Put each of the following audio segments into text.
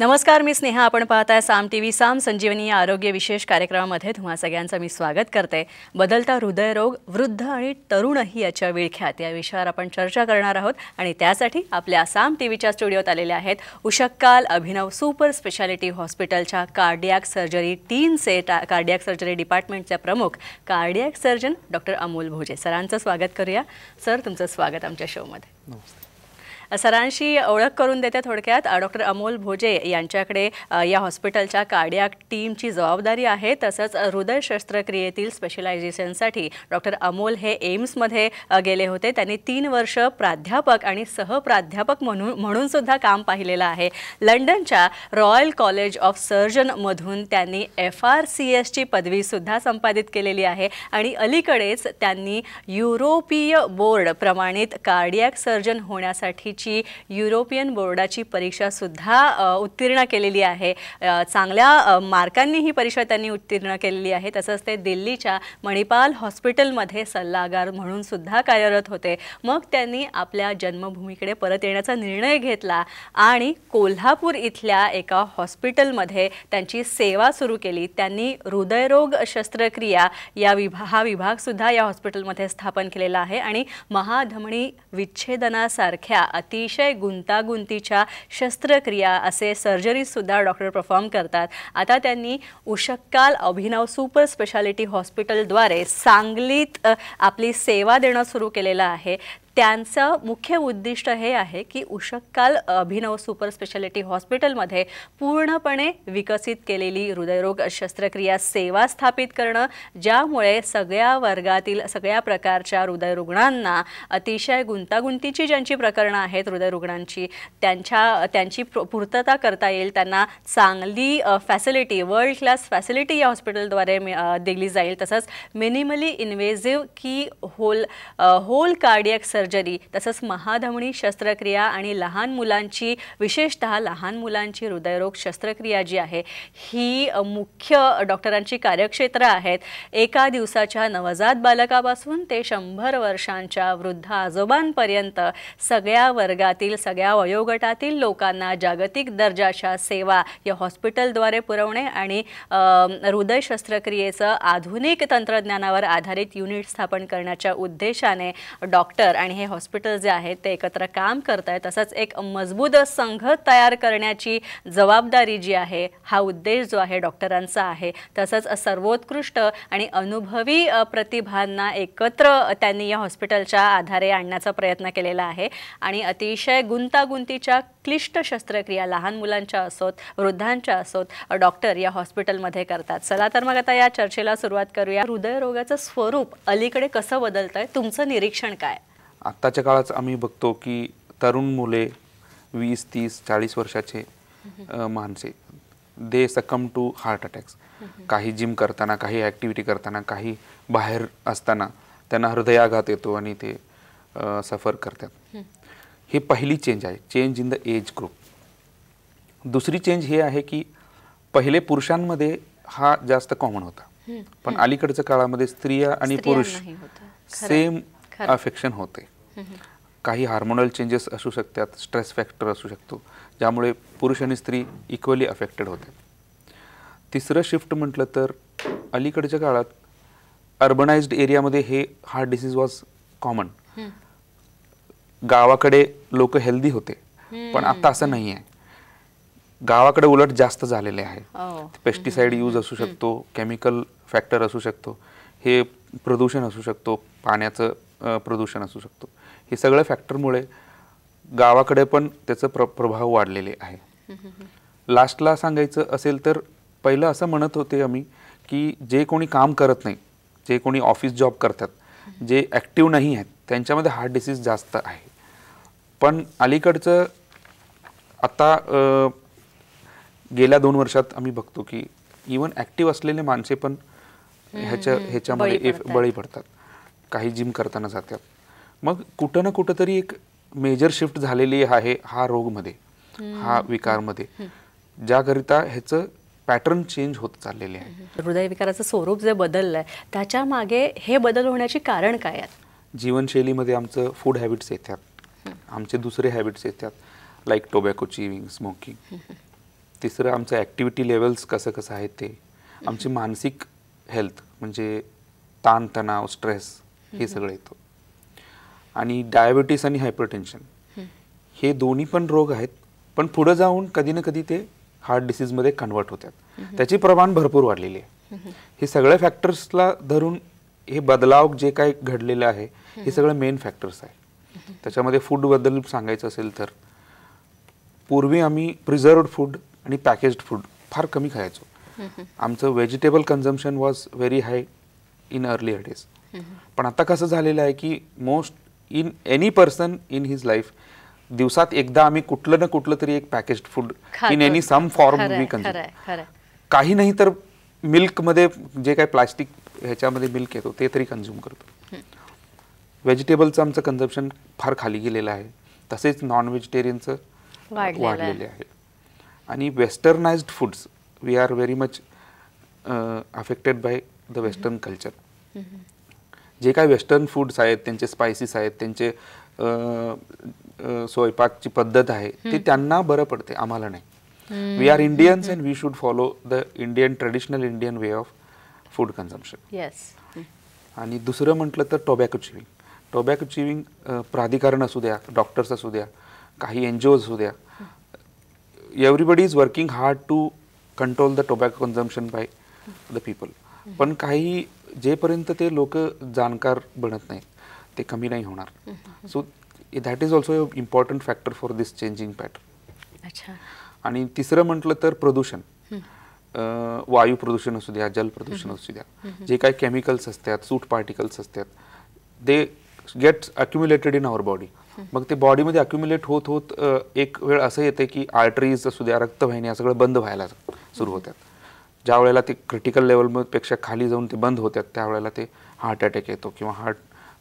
नमस्कार, मी स्नेहा. आपण पाहताय साम टीव्ही. साम संजीवनी या आरोग्य विशेष कार्यक्रमामध्ये तुम्हा सगळ्यांचं मी स्वागत करते. बदलता हृदयरोग, वृद्ध आणि तरुणही याच्या विळख्यात या विषयावर आपण चर्चा करणार आहोत आणि त्यासाठी आपल्या साम टीव्हीच्या स्टुडिओत आलेले आहेत उशक्काल अभिनव सुपर स्पेशालिटी हॉस्पिटलच्या कार्डियाक सर्जरी टीमचे कार्डियाक सर्जरी डिपार्टमेंटचे प्रमुख कार्डियाक सर्जन डॉक्टर अमोल भोजे. सरांचं स्वागत करूया. सर, तुमचं स्वागत आमच्या शोमध्ये. नमस्ते. सरांशी ओळख करून देते थोडक्यात. डॉक्टर अमोल भोजे यांच्याकडे या हॉस्पिटलच्या कार्डियाक टीमची जबाबदारी आहे. तसंच हृदय शस्त्रक्रियेतील स्पेशलायझेशनसाठी डॉक्टर अमोल हे एम्समध्ये गेले होते. त्यांनी 3 वर्ष प्राध्यापक आणि सहप्राध्यापक म्हणून सुद्धा काम पाहिलेलं आहे. लंडनच्या रॉयल कॉलेज ऑफ सर्जनमधून त्यांनी FRCSची पदवीसुद्धा संपादित केलेली आहे आणि अलीकडेच त्यांनी युरोपीय बोर्ड प्रमाणित कार्डियाक सर्जन होण्यासाठीची युरोपियन बोर्डाची परीक्षा सुद्धा उत्तीर्ण केलेली आहे. चांगल्या मार्कांनी ही परीक्षा त्यांनी उत्तीर्ण केलेली आहे. तसंच ते दिल्लीच्या मणिपाल हॉस्पिटलमध्ये सल्लागार म्हणून सुद्धा कार्यरत होते. मग त्यांनी आपल्या जन्मभूमीकडे परत येण्याचा निर्णय घेतला आणि कोल्हापूर इथल्या एका हॉस्पिटलमध्ये त्यांची सेवा सुरू केली. त्यांनी हृदयरोग शस्त्रक्रिया हा विभाग सुद्धा या हॉस्पिटलमध्ये स्थापन केलेला आहे आणि महाधमनी विच्छेदनासारख्या अतिशय गुंतागुंतीच्या शस्त्रक्रिया असे सर्जरी सुद्धा डॉक्टर परफॉर्म करतात. आता त्यांनी उशक्काल अभिनव सुपर स्पेशालिटी हॉस्पिटलद्वारे सांगलीत आपली सेवा देणं सुरू केलेलं आहे. त्यांचं मुख्य उद्दिष्ट हे आहे की उशक्काल अभिनव सुपर स्पेशालिटी हॉस्पिटलमध्ये पूर्णपणे विकसित केलेली हृदयरोग शस्त्रक्रिया सेवा स्थापित करणं, ज्यामुळे सगळ्या वर्गातील सगळ्या प्रकारच्या हृदयरुग्णांना अतिशय गुंतागुंतीची ज्यांची प्रकरणं आहेत हृदयरुग्णांची त्यांची पूर्तता करता येईल. त्यांना चांगली फॅसिलिटी, वर्ल्ड क्लास फॅसिलिटी या हॉस्पिटलद्वारे दिली जाईल. तसंच मिनिमली इन्व्हेजिव्ह की होल कार्डियाक सर्जरी, तसंच महाधमनी शस्त्रक्रिया आणि लहान मुलांची, विशेषतः लहान मुलांची हृदयरोग शस्त्रक्रिया जी आहे ही मुख्य डॉक्टरांची कार्यक्षेत्र आहेत. एका दिवसाच्या नवजात बालकापासून ते 100 वर्षांच्या वृद्ध आजोबांपर्यंत सगळ्या वर्गातील, सगळ्या वयोगटातील लोकांना जागतिक दर्जाच्या सेवा या हॉस्पिटलद्वारे पुरवणे आणि हृदय शस्त्रक्रियेचं आधुनिक तंत्रज्ञानावर आधारित युनिट स्थापन करण्याच्या उद्देशाने डॉक्टर आणि हे हॉस्पिटल जे आहे ते एकत्र काम करत आहेत. तसंच एक मजबूत संघ तयार करण्याची जबाबदारी जी आहे, हा उद्देश जो आहे डॉक्टरांचा आहे. तसंच सर्वोत्कृष्ट आणि अनुभवी प्रतिभांना एकत्र त्यांनी या हॉस्पिटलच्या आधारे आणण्याचा प्रयत्न केलेला आहे आणि अतिशय गुंतागुंतीच्या क्लिष्ट शस्त्रक्रिया लहान मुलांच्या असोत, वृद्धांच्या असोत, डॉक्टर या हॉस्पिटलमध्ये करतात. चला तर मग आता या चर्चेला सुरुवात करूया. हृदयरोगाचं स्वरूप अलीकडे कसं बदलतंय, तुमचं निरीक्षण काय? आत्ताच्या काळात आम्ही बघतो की तरुण मुले 20, 30, 40 वर्षाचे माणसे दे सकम टू हार्ट अटॅक्स. काही जिम करताना, काही ॲक्टिव्हिटी करताना, काही बाहेर असताना त्यांना हृदयाघात येतो आणि ते सफर करतात. ही पहिली चेंज आहे, change in the age group. दुसरी चेंज हे आहे की पहिले पुरुषांमध्ये हा जास्त कॉमन होता, पण अलीकडच्या काळामध्ये स्त्रिया आणि पुरुष सेम अफेक्शन होते. काही हार्मोनल चेंजेस असू शकतात, स्ट्रेस फॅक्टर असू शकतो, ज्यामुळे पुरुष आणि स्त्री इक्वली अफेक्टेड होते. तिसरं शिफ्ट म्हटलं तर अलीकडच्या काळात अर्बनाइज्ड एरियामध्ये हे हार्ट डिसीज वॉज कॉमन. गावाकडे लोक हेल्दी होते, पण आता असं नाही आहे. गावाकडे उलट जास्त झालेले आहे. पेस्टिसाइड यूज असू शकतो, केमिकल फॅक्टर असू शकतो, हे प्रदूषण असू शकतो, पाण्याचं प्रदूषण असू शकतो. हे सगळ्या फॅक्टरमुळे गावाकडे पण त्याचं प्रभाव वाढलेले आहे. लास्टला सांगायचं असेल तर पहिलं असं म्हणत होते आम्ही की जे कोणी काम करत नाही, जे कोणी ऑफिस जॉब करतात, जे ॲक्टिव्ह नाही आहेत, त्यांच्यामध्ये हार्ट डिसीज जास्त आहे. पण अलीकडचं आता गेल्या 2 वर्षात आम्ही बघतो की इवन ॲक्टिव्ह असलेले माणसे पण ह्याच्यामध्ये बळी पडतात. काही जिम करताना जातात. मग कुठं ना कुठं तरी एक मेजर शिफ्ट झालेली आहे हा रोगमध्ये, हा विकारमध्ये, ज्याकरिता ह्याचं पॅटर्न चेंज होत चाललेले आहे. हृदयविकाराचं स्वरूप जे बदललं आहे त्याच्या मागे हे बदल होण्याची कारण काय आहे? जीवनशैलीमध्ये आमचं फूड हॅबिट्स येतात, आमचे दुसरे हॅबिट्स येतात, लाईक टोबॅको चिविंग, स्मोकिंग. तिसरं आमचं ॲक्टिव्हिटी लेवल्स कसं आहे ते, आमची मानसिक हेल्थ म्हणजे ताणतणाव, स्ट्रेस हे सगळं येतं. आणि डायबिटीस आणि हायपरटेन्शन हे दोन्ही पण रोग आहेत, पण पुढे जाऊन कधी ना कधी ते हार्ट डिसीजमध्ये कन्वर्ट होतात. त्याची प्रमाण भरपूर वाढलेली आहे. हे सगळे फॅक्टर्सला धरून हे बदलाव जे काय घडलेलं आहे हे सगळं मेन फॅक्टर्स आहे. त्याच्यामध्ये फूडबद्दल सांगायचं असेल तर पूर्वी आम्ही प्रिझर्व्ड फूड आणि पॅकेज्ड फूड फार कमी खायचो. आमचं vegetable consumption was very high in earlier days. पण आता कसं झालेलं आहे की most in any person in his life दिवसात एकदा आम्ही कुठलं ना कुठलं तरी एक packaged food in any some form we consume. काही नाही तर मिल्कमध्ये जे काही प्लास्टिक ह्याच्यामध्ये मिल्क येतो ते तरी कन्झ्युम करतो. व्हेजिटेबलचं आमचं कन्झम्पशन फार खाली गेलेलं आहे. तसेच नॉन व्हेजिटेरियनचं वाढलेले आहे. आणि westernized foods we are very much affected by the western culture. जे काही वेस्टर्न फूड्स आहेत, त्यांचे स्पायसीस आहेत, त्यांचे स्वयंपाकची पद्धत आहे ते त्यांना बरं पडते, आम्हाला नाही. We are Indians and we should follow the Indian traditional Indian way of food consumption. आणि दुसरं म्हटलं तर टोबॅको चिविंग. टोबॅको चिविंग प्राधिकरण असू द्या, डॉक्टर्स असू द्या, काही NGOs असू द्या, everybody is working hard to control the tobacco consumption by the people. पण काही जेपर्यंत ते लोक जाणकार बनत नाहीत ते कमी नाही होणार. So that is also important factor for this changing pattern. आणि तिसरं म्हटलं तर प्रदूषण, वायू प्रदूषण असू द्या, जल प्रदूषण असू द्या, जे काही केमिकल्स असतात, सूट पार्टिकल्स असतात, they gets accumulated in our body. मग ते बॉडीमध्ये अक्युम्युलेट होत होत एक वेळ असं येते की आर्टरीज असू द्या, रक्तवाहिन्या सगळं बंद व्हायला सुरू होतात. ज्या वेळेला ते क्रिटिकल लेवलपेक्षा खाली जाऊन ते बंद होतात त्यावेळेला ते हार्ट अटॅक येतो किंवा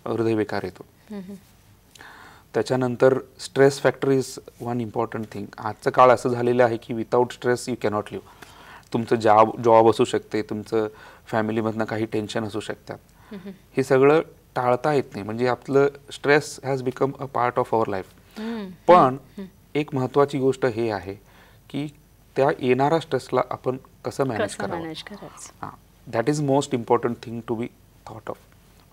हृदयविकार येतो. त्याच्यानंतर stress factor is one important thing. आजचं काळ असं झालेलं आहे की without stress you cannot live. तुमचं जॉब असू शकते, तुमचं फॅमिलीमधनं काही टेन्शन असू शकतात, हे सगळं टाळता येत नाही. म्हणजे आपलं stress has become a part of our life. पण एक महत्त्वाची गोष्ट हे आहे की त्या येणाऱ्या स्ट्रेसला आपण कसं मॅनेज करावं. That is most important thing to be thought of.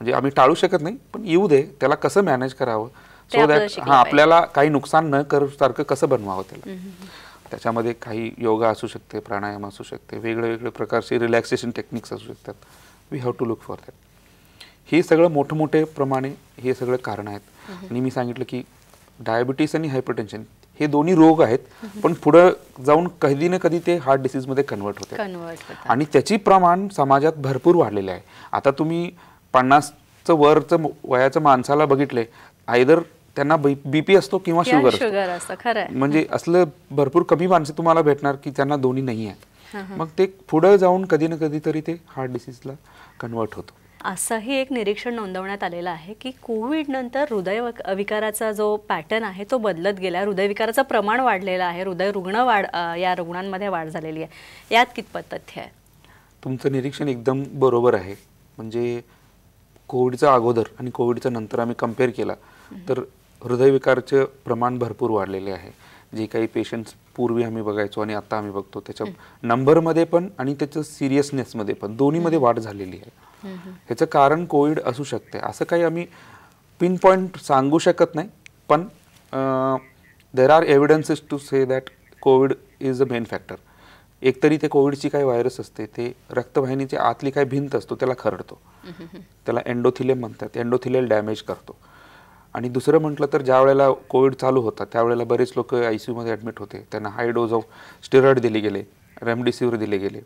म्हणजे आम्ही टाळू शकत नाही, पण येऊ दे, त्याला कसं मॅनेज करावं, सो दॅट आपल्याला काही नुकसान न सारखं कसं बनवावं त्याला. त्याच्यामध्ये काही योगा असू शकते, प्राणायाम असू शकते, वेगळे प्रकारचे रिलॅक्सेशन टेक्निक्स असू शकतात. We have to look for that. हे सगळं मोठमोठे प्रमाणे हे सगळं कारण आहेत. आणि मी सांगितलं की डायबिटीस आणि हायपरटेन्शन हे दोन्ही रोग आहेत, पण पुढे जाऊन कधी ना कधी ते हार्ट डिसीजमध्ये कन्वर्ट होते. आणि त्याची प्रमाण समाजात भरपूर वाढलेलं आहे. आता तुम्ही 50चं वरचं वयाचं माणसाला बघितले, आयदर त्यांना BP असतो किंवा शुगर असतो. म्हणजे असलं भरपूर कमी माणसं तुम्हाला भेटणार की त्यांना दोन्ही नाही आहे. मग ते पुढे जाऊन कधी ना कधी तरी ते हार्ट डिसीजला कन्वर्ट होतो. असंही एक निरीक्षण नोंदवण्यात आलेलं आहे की कोविड नंतर हृदयविकाराचा जो पॅटर्न आहे तो बदलत गेला. हृदयविकाराचं प्रमाण वाढलेलं आहे, हृदय या रुग्णांमध्ये वाढ झालेली आहे. यात कितपत तथ्य आहे? तुमचं निरीक्षण एकदम बरोबर आहे. म्हणजे कोविडच्या अगोदर आणि कोविडच्या नंतर आम्ही कम्पेअर केला तर हृदयविकारचे प्रमाण भरपूर वाढलेले आहे. जे काही पेशंट्स पूर्वी आम्ही बघायचो आणि आता आम्ही बघतो त्याच्या नंबरमध्ये पण आणि त्याच्या सिरियसनेसमध्ये पण दोन्हीमध्ये वाढ झालेली आहे. ह्याचं कारण कोविड असू शकते, असं काही आम्ही पिन पॉईंट सांगू शकत नाही. पण there are evidences to say that COVID is a main factor. एकतरी ते कोविडची काही व्हायरस असते, ते रक्तवाहिनीची आतली काही भिंत असतो त्याला खरडतो, त्याला एंडोथिलियम म्हणतात, एंडोथिलियल डॅमेज करतो. आणि दुसरं म्हटलं तर ज्या वेळेला कोविड चालू होता त्यावेळेला बरेच लोक ICUमध्ये ॲडमिट होते, त्यांना हाय डोज ऑफ स्टेरॉइड दिले गेले, रेमडेसिवीर दिले गेले.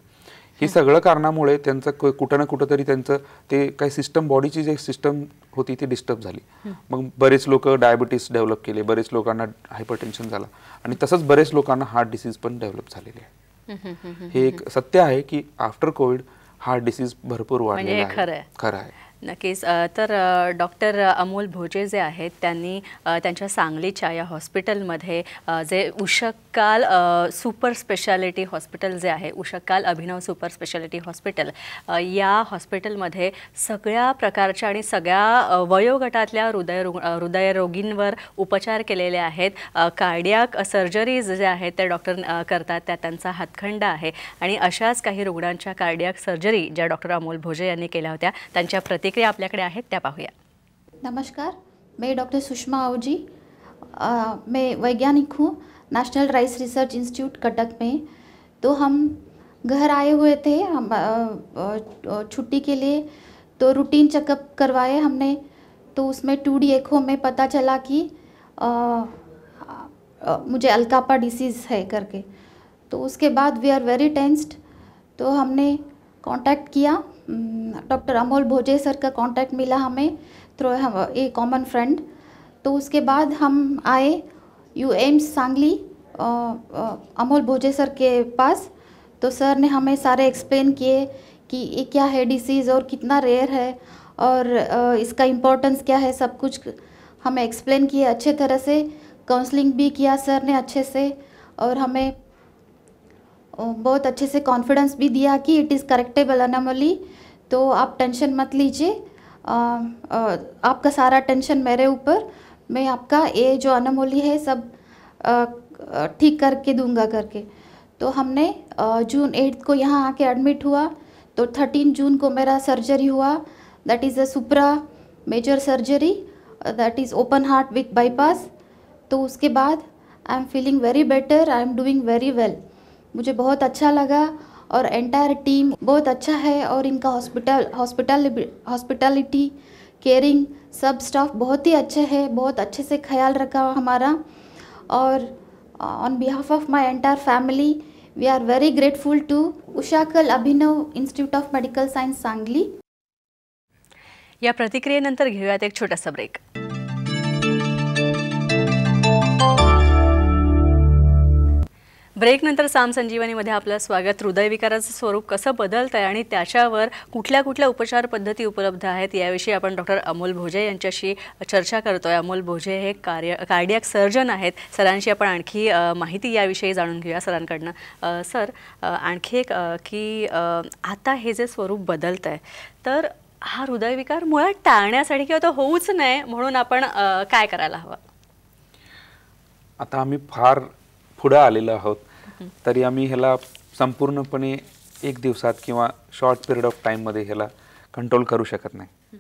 ही सगळं कारणामुळे त्यांचं कुठं ना कुठं तरी त्यांचं ते काही सिस्टम, बॉडीची जी सिस्टम होती ती डिस्टर्ब झाली. मग बरेच लोक डायबिटीस डेव्हलप केले, बरेच लोकांना हायपरटेन्शन झाला आणि तसंच बरेच लोकांना हार्ट डिसीज पण डेव्हलप झालेले आहे. हे एक सत्य आहे की आफ्टर कोविड हार्ट डिसीज भरपूर वाढलेला आहे. खरं आहे. नक्कीच. तर डॉक्टर अमोल भोजे जे आहेत त्यांनी त्यांच्या सांगलीच्या या हॉस्पिटलमध्ये जे उषःकाल सुपर स्पेशालिटी हॉस्पिटल जे आहे, उषःकाल अभिनव सुपर स्पेशालिटी हॉस्पिटल, या हॉस्पिटलमध्ये सगळ्या प्रकारच्या आणि सगळ्या वयोगटातल्या हृदयरोगींवर उपचार केलेले आहेत. कार्डियाक सर्जरीज जे आहेत ते डॉक्टर करतात, त्या त्यांचा हातखंडा आहे. आणि अशाच काही रुग्णांच्या कार्डियाक सर्जरी ज्या डॉक्टर अमोल भोजे यांनी केल्या होत्या त्यांच्या प्रतिक्रिया आपल्याकडे आहेत, त्या पाहूया. नमस्कार, मैं डॉक्टर सुषमा आहूजी, मैं वैज्ञानिक हूँ national rice research institute Cuttack में. तो हम घर आए हुए थे, हम छुट्टी के लिए, तो रूटीन चेकअप करवाए हमने. तो उसमें 2D एको में पता चला कि मुझे अल्कापा डिसीज़ है करके. तो उसके बाद वी आर वेरी टेंस्ड. तो हमने कांटेक्ट किया, डॉक्टर अमोल भोजे सर का कांटेक्ट मिला हमें थ्रू ए कॉमन फ्रेंड. तो उसके बाद हम आए एम्स सांगली अमोल भोजे सर के पास. तो सर ने हमें सारे एक्सप्लेन किए कि ये क्या है डिसीज़ और कितना रेयर है और इसका इम्पोर्टेंस क्या है, सब कुछ हमें एक्सप्लेन किए अच्छे तरह से. काउंसलिंग भी किया सर ने अच्छे से और हमें बहुत अच्छे से कॉन्फिडेंस भी दिया कि इट इज़ करेक्टेबल अनोमली. तो आप टेंशन मत लीजिए, आपका सारा टेंशन मेरे ऊपर, मैं आपका ये जो अनोमली है सब ठीक करके दूंगा करके. तो हमने जून 8 को यहाँ आके एडमिट हुआ. तो 13 जून को मेरा सर्जरी हुआ. That is a supra major surgery, that is open heart with bypass. तो उसके बाद I am feeling very better, I am doing very well. मुझे बहुत अच्छा लगा और एंटायर टीम बहुत अच्छा है और इनका हॉस्पिटलिटी केयरिंग सब स्टाफ बहुत ही अच्छे है, बहुत अच्छे से ख्याल रखा हमारा. और on behalf of my entire family we are very grateful to Ushahkal Abhinav institute of medical science Sangli. या प्रतिक्रियेनंतर घेऊयात एक छोटासा ब्रेक. ब्रेकनंतर साम संजीवनीमध्ये आपलं स्वागत. हृदयविकाराचं स्वरूप कसं बदलतं आहे आणि त्याच्यावर कुठल्या कुठल्या उपचार पद्धती उपलब्ध आहेत याविषयी आपण डॉक्टर अमोल भोजे यांच्याशी चर्चा करतो आहे. अमोल भोजे हे कार्डियाक सर्जन आहेत. सरांशी आपण आणखी माहिती याविषयी जाणून घेऊया सरांकडनं. सर, आणखी एक की आता हे जे स्वरूप बदलतं आहे, तर हा हृदयविकार मुळात टाळण्यासाठी किंवा तो होऊच नये म्हणून आपण काय करायला हवं? आता आम्ही फार पुढे आलेलो आहोत, तरी आम्ही ह्याला संपूर्णपणे एक दिवसात किंवा शॉर्ट पिरियड ऑफ टाईममध्ये ह्याला कंट्रोल करू शकत नाही.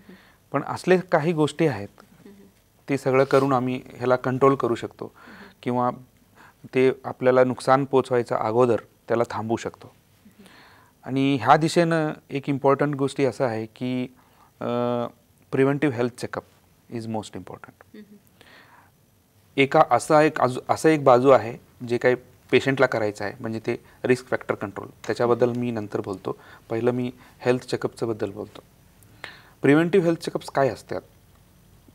पण असले काही गोष्टी आहेत ते सगळं करून आम्ही ह्याला कंट्रोल करू शकतो किंवा ते आपल्याला नुकसान पोचवायच्या अगोदर त्याला थांबवू शकतो. आणि ह्या दिशेनं एक इम्पॉर्टंट गोष्टी असं आहे की preventive health checkup is most important. असं एक बाजू आहे जे काही पेशंटला करायचं आहे, म्हणजे ते रिस्क फॅक्टर कंट्रोल. त्याच्याबद्दल मी नंतर बोलतो. पहिलं मी हेल्थ चेकअपचं बद्दल बोलतो. प्रिव्हेंटिव्ह हेल्थ चेकअप्स काय असतात,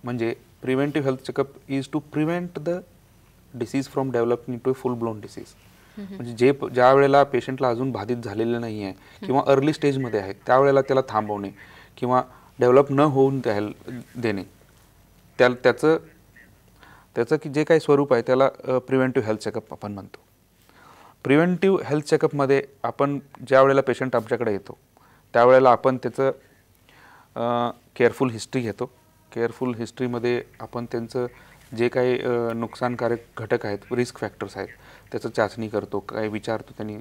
म्हणजे preventive health checkup is to prevent the disease from developing to full blown disease. म्हणजे ज्या वेळेला पेशंटला अजून बाधित झालेलं नाही आहे किंवा अर्ली स्टेजमध्ये आहे त्यावेळेला त्याला थांबवणे किंवा डेव्हलप न होऊन देणे, त्याचं की जे काही स्वरूप आहे त्याला प्रिव्हेंटिव्ह हेल्थ चेकअप आपण म्हणतो. प्रिव्हेंटिव्ह हेल्थ चेकअपमध्ये आपण ज्या वेळेला पेशंट आमच्याकडे येतो त्यावेळेला आपण त्याचं केअरफुल हिस्ट्री घेतो. केअरफुल हिस्ट्रीमध्ये आपण त्यांचं जे काही नुकसानकारक घटक आहेत, रिस्क फॅक्टर्स आहेत, त्याचं चाचणी करतो. काही विचारतो त्यांनी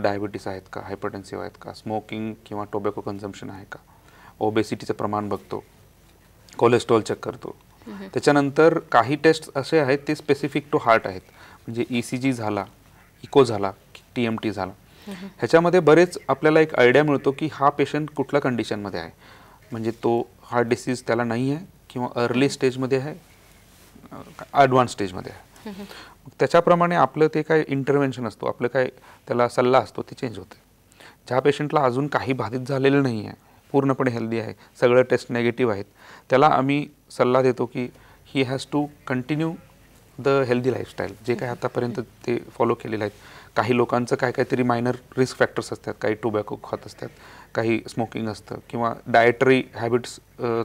डायबिटीस आहेत का, हायपरटेन्सिव्ह आहेत का, स्मोकिंग किंवा टोबॅको कन्झम्पशन आहे का, ओबेसिटीचं प्रमाण बघतो, कोलेस्ट्रॉल चेक करतो. त्याच्यानंतर काही टेस्ट असे आहेत ते स्पेसिफिक टू हार्ट आहेत, म्हणजे ECG झाला, इको झाला, TMT झाला. ह्याच्यामध्ये बरेच आपल्याला एक आयडिया मिळतो की हा पेशंट कुठल्या कंडिशनमध्ये आहे, म्हणजे तो हार्ट डिसीज त्याला नाही आहे किंवा अर्ली स्टेजमध्ये आहे, ॲडव्हान्स स्टेजमध्ये आहे. त्याच्याप्रमाणे आपलं ते काय इंटरव्हेन्शन असतो, आपलं काय त्याला सल्ला असतो ते चेंज होते. ज्या पेशंटला अजून काही बाधित झालेलं नाही आहे, पूर्णपणे हेल्दी आहे, सगळं टेस्ट नेगेटिव्ह आहेत, त्याला आम्ही सल्ला देतो की he has to continue the healthy lifestyle, जे काही आतापर्यंत ते फॉलो केलेलं आहेत. काही लोकांचं काहीतरी मायनर रिस्क फॅक्टर्स असतात, काही टोबॅको खात असतात, काही स्मोकिंग असतं किंवा डायटरी हॅबिट्स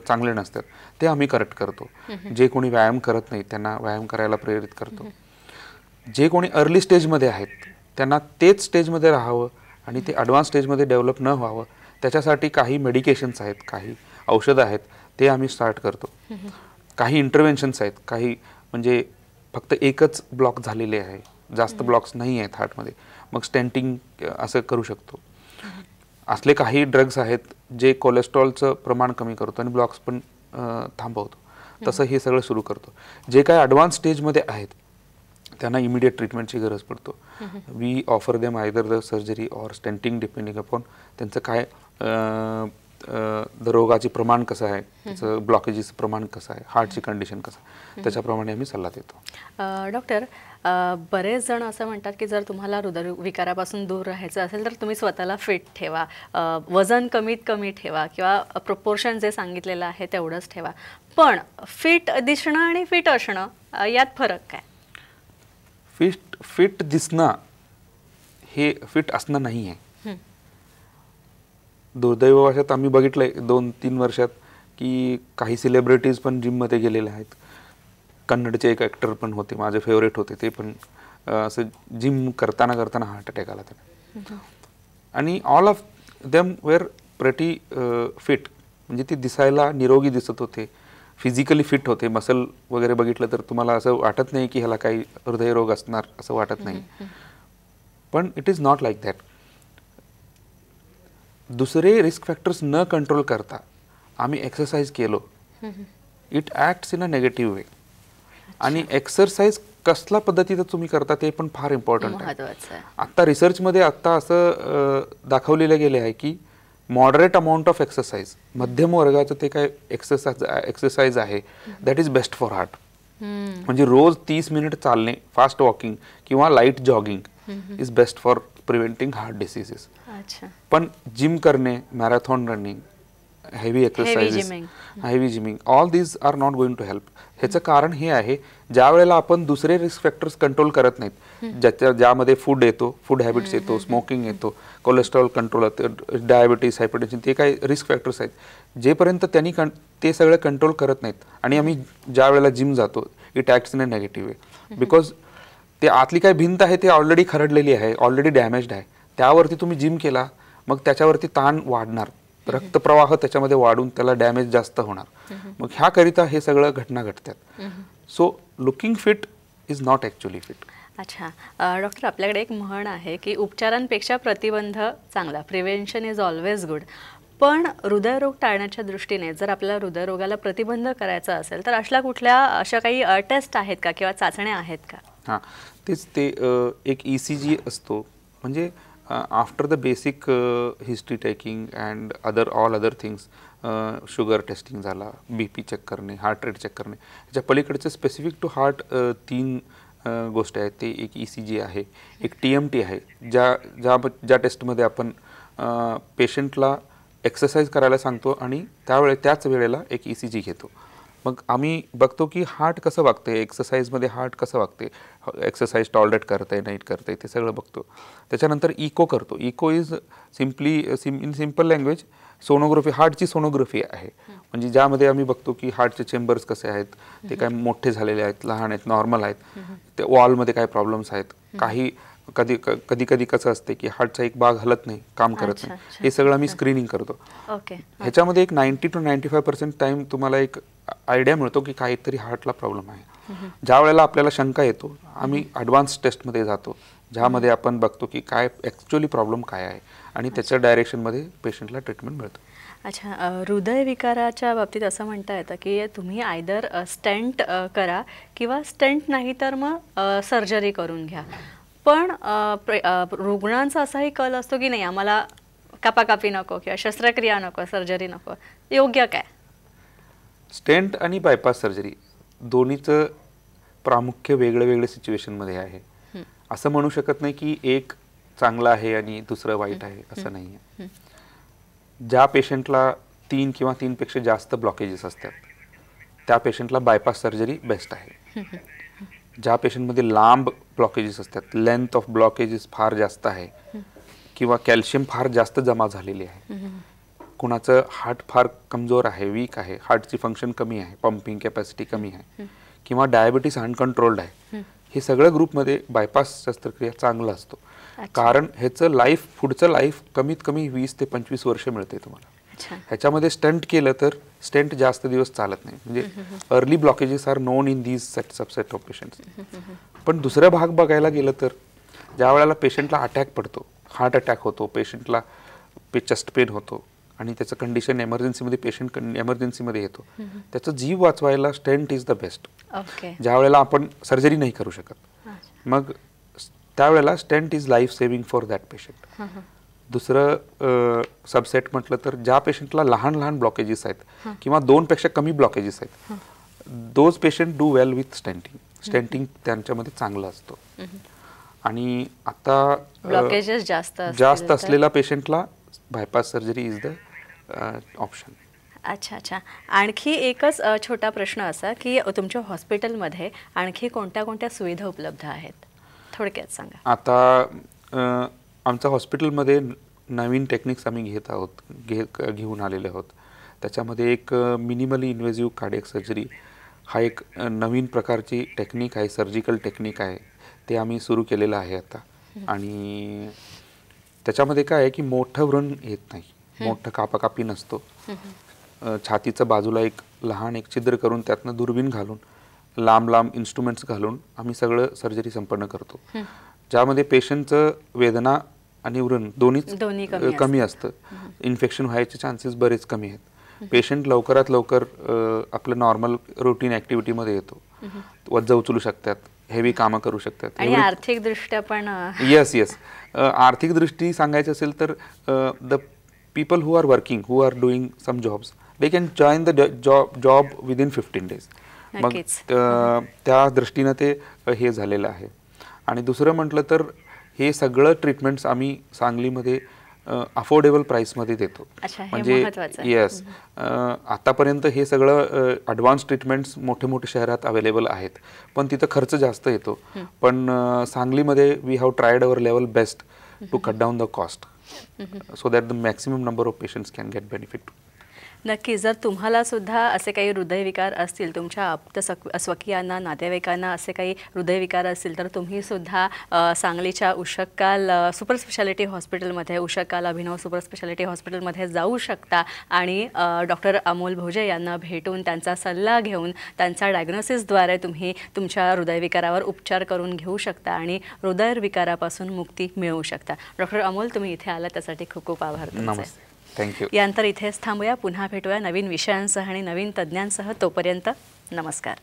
चांगले नसतात, ते आम्ही करेक्ट करतो. जे कोणी व्यायाम करत नाही त्यांना व्यायाम करायला प्रेरित करतो. जे कोणी अर्ली स्टेजमध्ये आहेत त्यांना तेच स्टेजमध्ये राहावं आणि ते ॲडव्हान्स स्टेजमध्ये डेव्हलप न व्हावं त्याच्यासाठी काही मेडिकेशन्स आहेत, काही औषधं आहेत, ते आम्ही स्टार्ट करतो. काही इंटरव्हेन्शन्स आहेत, काही म्हणजे फक्त एकच ब्लॉक झालेले आहे, जास्त ब्लॉक्स नाही आहेत हार्टमध्ये, मग स्टेंटिंग असं करू शकतो. असले काही ड्रग्स आहेत जे कोलेस्ट्रॉलचं प्रमाण कमी करतो आणि ब्लॉक्स पण थांबवतो. तसं हे सगळं सुरू करतो. जे काय ॲडव्हान्स स्टेजमध्ये आहेत त्यांना इमिडिएट ट्रीटमेंटची गरज पडतो. We offer them either the surgery or stenting depending upon त्यांचं काय रोगाचे प्रमाण कसं आहे, त्याचं ब्लॉकेजेसचं प्रमाण कसं आहे, हार्टची कंडिशन कसं आहे, त्याच्याप्रमाणे आम्ही सल्ला देतो. डॉक्टर, बरेच जण असं म्हणतात की जर तुम्हाला हृदयविकारापासून दूर राहायचं असेल तर तुम्ही स्वतःला फिट ठेवा, वजन कमीत कमी ठेवा किंवा प्रोपोर्शन जे सांगितलेलं आहे तेवढंच ठेवा. पण फिट दिसणं आणि फिट असणं यात फरक काय? फिट दिसणं हे फिट असणं नाही आहे. दुर्दैवावशात आम्ही बघितलंय 2-3 वर्षात की काही सेलिब्रिटीज पण जिममध्ये गेलेले आहेत. कन्नडचे एक ॲक्टर पण होते, माझे फेवरेट होते, ते पण असं जिम करताना हार्ट अटॅक आला त्यांना. आणि all of them were pretty fit, म्हणजे ते दिसायला निरोगी दिसत होते, फिजिकली फिट होते. मसल वगैरे बघितलं तर तुम्हाला असं वाटत नाही की ह्याला काही हृदयरोग असणार असं वाटत नाही. पण it is not like that. दुसरे रिस्क फॅक्टर्स न कंट्रोल करता आम्ही एक्सरसाइज केलो, it acts in a negative way. आणि एक्सरसाइज कसल्या पद्धतीचं तुम्ही करता ते पण फार इम्पॉर्टंट आहे. आता रिसर्चमध्ये आता असं दाखवलेलं गेले आहे की मॉडरेट अमाऊंट ऑफ एक्सरसाइज, मध्यम वर्गाचं ते काय एक्सरसाइज आहे, that is best for heart. म्हणजे रोज 30 मिनिट चालणे, फास्ट वॉकिंग किंवा light jogging is best for preventing heart diseases. पण जिम करणे, marathon running, heavy exercises, heavy gymming, all these are not going to help. ह्याचं कारण हे आहे, ज्या वेळेला आपण दुसरे रिस्क फॅक्टर्स कंट्रोल करत नाहीत, ज्यामध्ये फूड येतो, फूड हॅबिट्स येतो, स्मोकिंग येतो, कोलेस्ट्रॉल कंट्रोल होतं, डायबिटीस, हायपरटेन्शन, ते काही रिस्क फॅक्टर्स आहेत, जेपर्यंत त्यांनी ते सगळं कंट्रोल करत नाहीत आणि आम्ही ज्या वेळेला जिम जातो, it acts in a negative way. Because ते आतली काय भिंत आहे ते ऑलरेडी खरडलेली आहे, ऑलरेडी डॅमेज्ड आहे, त्यावरती तुम्ही जिम केला मग त्याच्यावरती ताण वाढणार, रक्तप्रवाह त्याच्यामध्ये वाढून त्याला डॅमेज जास्त होणार. मग ह्याकरिता हे सगळं घटना घडतात. So looking fit is not actually fit. अच्छा डॉक्टर, आपल्याकडे एक म्हण आहे की उपचारांपेक्षा प्रतिबंध चांगला, प्रिव्हेन्शन इज ऑलवेज गुड. पण हृदयरोग टाळण्याच्या दृष्टीने जर आपल्याला हृदयरोगाला प्रतिबंध करायचा असेल तर अशा काही टेस्ट आहेत का किंवा चाचण्या आहेत का? हां, तेच ते एक ECG असतो, म्हणजे after the basic history taking and all other things, sugar testing झाला, BP चेक करणे, हार्ट रेट चेक करणे, ह्याच्या पलीकडचं स्पेसिफिक टू हार्ट 3 गोष्टी आहेत. ते एक ECG आहे, एक TMT आहे, ज्या टेस्टमध्ये आपण पेशंटला एक्सरसाइज करायला सांगतो आणि त्याच वेळेला एक ECG घेतो. मग आम्ही बघतो की हार्ट कसं वागते, एक्सरसाइजमध्ये हार्ट कसं वागते, एक्सरसाइज टॉलरेट करते नाही करते, ते सगळं बघतो. त्याच्यानंतर इको करतो. Echo is in simple language sonography, हार्टची सोनोग्राफी आहे, म्हणजे ज्यामध्ये आम्ही बघतो की हार्टचे चेंबर्स कसे आहेत, ते काय मोठे झालेले आहेत, लहान आहेत, नॉर्मल आहेत, ते वॉलमध्ये काय प्रॉब्लेम्स आहेत, काही कधी कसं असते की हार्टचा एक भाग हलत नाही, काम करत नाही, हे सगळं आम्ही स्क्रीनिंग करतो. ह्याच्यामध्ये एक 90 to 95% टाइम तुम्हाला एक आयडिया मिळतो की काहीतरी हार्टला प्रॉब्लेम आहे. ज्या वेळेला आपल्याला शंका येतो आम्ही ॲडव्हान्स टेस्टमध्ये जातो, ज्यामध्ये आपण बघतो की काय ॲक्च्युअली प्रॉब्लेम काय आहे आणि त्याच्या डायरेक्शनमध्ये पेशंटला ट्रीटमेंट मिळतं. अच्छा, हृदयविकाराच्या बाबतीत असं म्हणता येतं की तुम्ही आयदर स्टेंट करा किंवा स्टेंट नाही तर मग सर्जरी करून घ्या. पण रुग्णांचा असाही कल असतो की नाही आम्हाला कापाकापी नको किंवा शस्त्रक्रिया नको, सर्जरी नको, योग्य काय? स्टेंट आणि बायपास सर्जरी दोन्हीचं प्रामुख्य वेगळं सिच्युएशनमध्ये आहे. असं म्हणू शकत नाही की एक चांगलं आहे आणि दुसरं वाईट आहे, असं नाही आहे. ज्या पेशंटला 3 किंवा 3 पेक्षा जास्त ब्लॉकेजेस असतात त्या पेशंटला बायपास सर्जरी बेस्ट आहे. ज्या पेशंटमध्ये लांब ब्लॉकेजेस असतात, लेंथ ऑफ ब्लॉकेजेस फार जास्त आहे किंवा कॅल्शियम फार जास्त जमा झालेली आहे, कुणाचं हार्ट फार कमजोर आहे, वीक आहे, हार्टची फंक्शन कमी आहे, पंपिंग कॅपॅसिटी कमी आहे, किंवा डायबिटीस अनकंट्रोल्ड आहे, हे सगळ्या ग्रुपमध्ये बायपास शस्त्रक्रिया चांगलं असतो. कारण ह्याचं लाईफ, पुढचं लाईफ कमीत कमी 20 ते 25 वर्ष मिळते तुम्हाला. ह्याच्यामध्ये स्टंट केलं तर स्टेंट जास्त दिवस चालत नाही. म्हणजे early blockages are known in these subset of patients. पण दुसरा भाग बघायला गेलं तर ज्या वेळेला पेशंटला अटॅक पडतो, हार्ट अटॅक होतो, पेशंटला चेस्ट पेन होतो आणि त्याचं कंडिशन एमर्जन्सीमध्ये, पेशंट एमर्जन्सीमध्ये येतो, त्याचा जीव वाचवायला स्टेंट इज द बेस्ट. ज्या वेळेला आपण सर्जरी नाही करू शकत, मग त्यावेळेला stent is life saving for that patient. दुसरं सबसेट म्हटलं तर ज्या पेशंटला लहान लहान ब्लॉकेजेस आहेत किंवा 2 पेक्षा कमी ब्लॉकेजेस आहेत, those patient do well with stenting. Stenting त्यांच्यामध्ये चांगलं असतो. आणि आता ब्लॉकेजेस जास्त असलेल्या पेशंटला bypass surgery is the option. अच्छा अच्छा. आणखी एकच छोटा प्रश्न असा की तुमच्या हॉस्पिटलमध्ये आणखी कोणत्या कोणत्या सुविधा उपलब्ध आहेत, थोडक्यात सांगा. आता आमच्या हॉस्पिटलमध्ये नवीन टेक्निक्स आम्ही घेऊन आलेले आहोत. त्याच्यामध्ये एक मिनिमली इन्व्हेसिव्ह कार्डियक सर्जरी हा एक नवीन प्रकारची टेक्निक आहे, सर्जिकल टेक्निक आहे, ते आम्ही सुरू केलेलं आहे आता. आणि त्याच्यामध्ये काय आहे की मोठं व्रण येत नाही, मोठं कापाकापी नसतो. छातीचं बाजूला एक लहान एक छिद्र करून त्यातनं दुर्बीण घालून, लांब लांब इन्स्ट्रुमेंट्स घालून आम्ही सगळं सर्जरी संपन्न करतो. ज्यामध्ये पेशंटचं वेदना आणि व्रण दोन्ही कमी असतं. इन्फेक्शन व्हायचे चान्सेस बरेच कमी आहेत. पेशंट लवकरात लवकर आपलं नॉर्मल रुटीन ॲक्टिव्हिटीमध्ये येतो. वज्ज उचलू शकतात, हेवी कामं करू शकतात. आणि आर्थिक दृष्ट्या पण येस आर्थिक दृष्टी सांगायचं असेल तर the people who are working, who are doing some jobs, they can join the job within 15 days. मग त्या दृष्टीनं ते हे झालेलं आहे. आणि दुसरं म्हटलं तर हे सगळं ट्रीटमेंट्स आम्ही सांगलीमध्ये अफोर्डेबल प्राईसमध्ये देतो. म्हणजे येस, आतापर्यंत हे सगळं ॲडव्हान्स ट्रीटमेंट्स मोठे मोठे शहरात अवेलेबल आहेत, पण तिथं खर्च जास्त येतो. पण सांगलीमध्ये we have tried our level best to cut down the cost so that the maximum number of patients can get benefit. नक्की. जर तुम्हाला सुद्धा असे काही हृदयविकार असतील, तुमच्या आप्त स्वकीयांना, नातेवाईकांना असे काही हृदयविकार असतील, तर तुम्ही सुद्धा सांगलीच्या उषक्काल सुपर स्पेशालिटी हॉस्पिटलमध्ये, उषक्काल अभिनव सुपर स्पेशालिटी हॉस्पिटलमध्ये जाऊ शकता आणि डॉक्टर अमोल भोजे यांना भेटून त्यांचा सल्ला घेऊन त्यांचा डायग्नोसिसद्वारे तुम्ही तुमच्या हृदयविकारावर उपचार करून घेऊ शकता आणि हृदयविकारापासून मुक्ती मिळवू शकता. डॉक्टर अमोल, तुम्ही इथे आलात त्यासाठी खूप खूप आभार. नमस्ते. थँक्यू. यानंतर इथेच थांबूया. पुन्हा भेटूया नवीन विषयांसह आणि नवीन तज्ज्ञांसह. तोपर्यंत नमस्कार.